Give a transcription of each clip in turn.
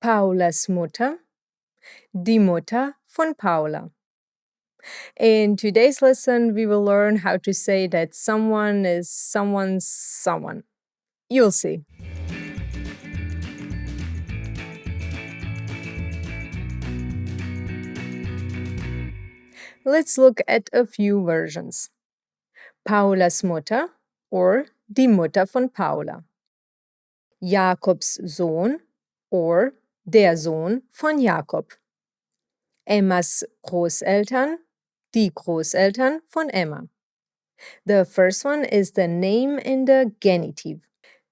Paulas Mutter, die Mutter von Paula. In today's lesson, we will learn how to say that someone is someone's someone. You'll see. Let's look at a few versions. Paulas Mutter or die Mutter von Paula. Jakobs Sohn or der Sohn von Jakob. Emmas Großeltern, die Großeltern von Emma. The first one is the name in the genitive.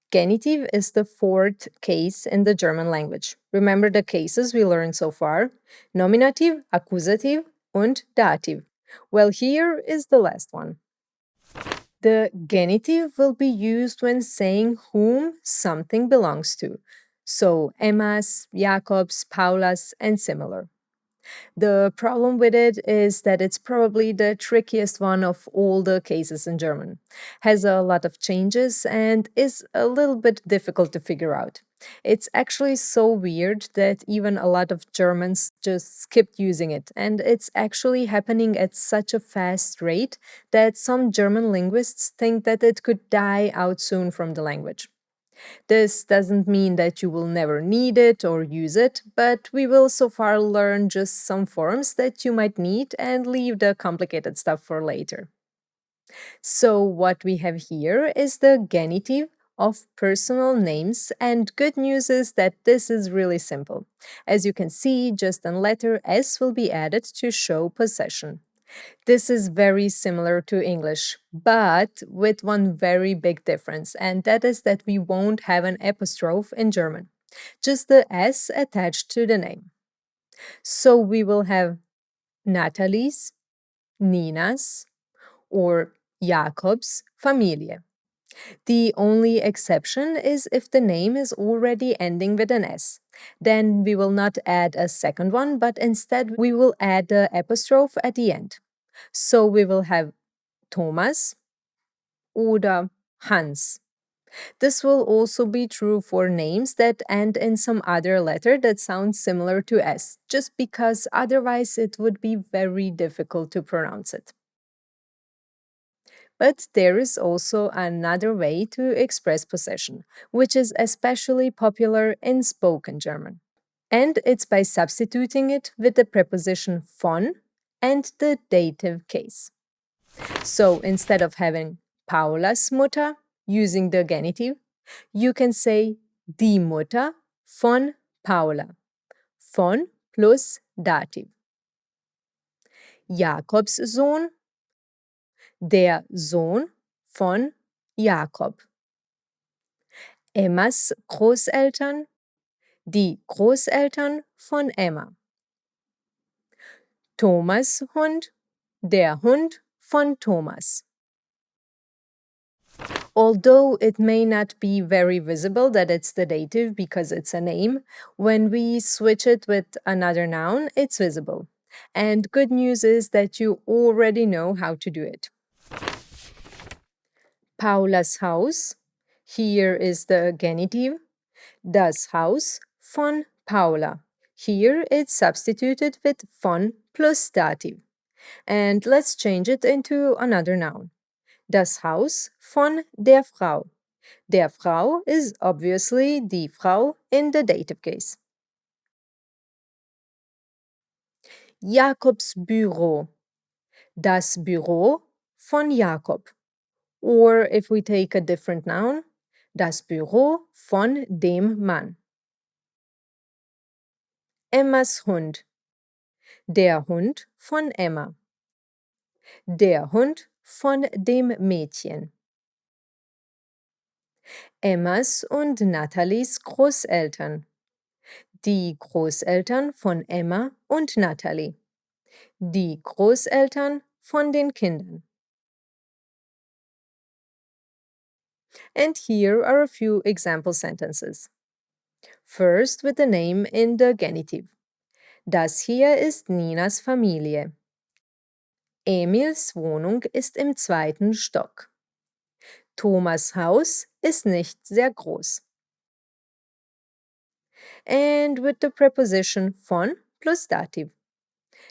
Genitive is the fourth case in the German language. Remember the cases we learned so far? Nominative, Accusative, und Dative. Well, here is the last one. The genitive will be used when saying whom something belongs to. So, Emmas, Jakobs, Paulas, and similar. The problem with it is that it's probably the trickiest one of all the cases in German. Has a lot of changes and is a little bit difficult to figure out. It's actually so weird that even a lot of Germans just skipped using it, and it's actually happening at such a fast rate that some German linguists think that it could die out soon from the language. This doesn't mean that you will never need it or use it, but we will so far learn just some forms that you might need and leave the complicated stuff for later. So what we have here is the genitive of personal names, and good news is that this is really simple. As you can see, just a letter S will be added to show possession. This is very similar to English, but with one very big difference, and that is that we won't have an apostrophe in German, just the S attached to the name. So we will have Natalie's, Nina's, or Jakob's Familie. The only exception is if the name is already ending with an S. Then we will not add a second one, but instead we will add the apostrophe at the end. So we will have Thomas oder Hans. This will also be true for names that end in some other letter that sounds similar to S, just because otherwise it would be very difficult to pronounce it. But there is also another way to express possession, which is especially popular in spoken German. And it's by substituting it with the preposition von and the dative case. So instead of having Paulas Mutter using the genitive, you can say die Mutter von Paula. Von plus Dativ. Jakobs Sohn, der Sohn von Jakob. Emmas Großeltern, die Großeltern von Emma. Thomas Hund, der Hund von Thomas. Although it may not be very visible that it's the dative because it's a name, when we switch it with another noun, it's visible. And good news is that you already know how to do it. Paulas Haus, here is the genitive. Das Haus von Paula. Here it's substituted with von plus Dativ. And let's change it into another noun. Das Haus von der Frau. Der Frau is obviously die Frau in the dative case. Jakobs Büro. Das Büro von Jakob. Or if we take a different noun, das Büro von dem Mann. Emmas Hund. Der Hund von Emma. Der Hund von dem Mädchen. Emmas und Nathalies Großeltern. Die Großeltern von Emma und Natalie. Die Großeltern von den Kindern. And here are a few example sentences. First with the name in the genitive. Das hier ist Ninas Familie. Emils Wohnung ist im 2. Stock. Thomas' Haus ist nicht sehr groß. and with the preposition von plus Dativ.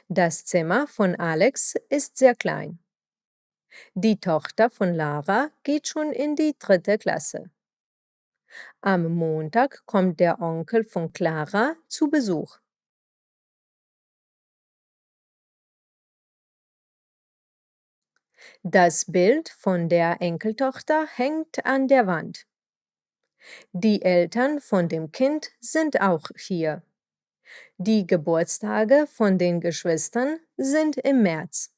Das Zimmer von Alex ist sehr klein. Die Tochter von Lara geht schon in die 3. Klasse. Am Montag kommt der Onkel von Clara zu Besuch. Das Bild von der Enkeltochter hängt an der Wand. Die Eltern von dem Kind sind auch hier. Die Geburtstage von den Geschwistern sind im März.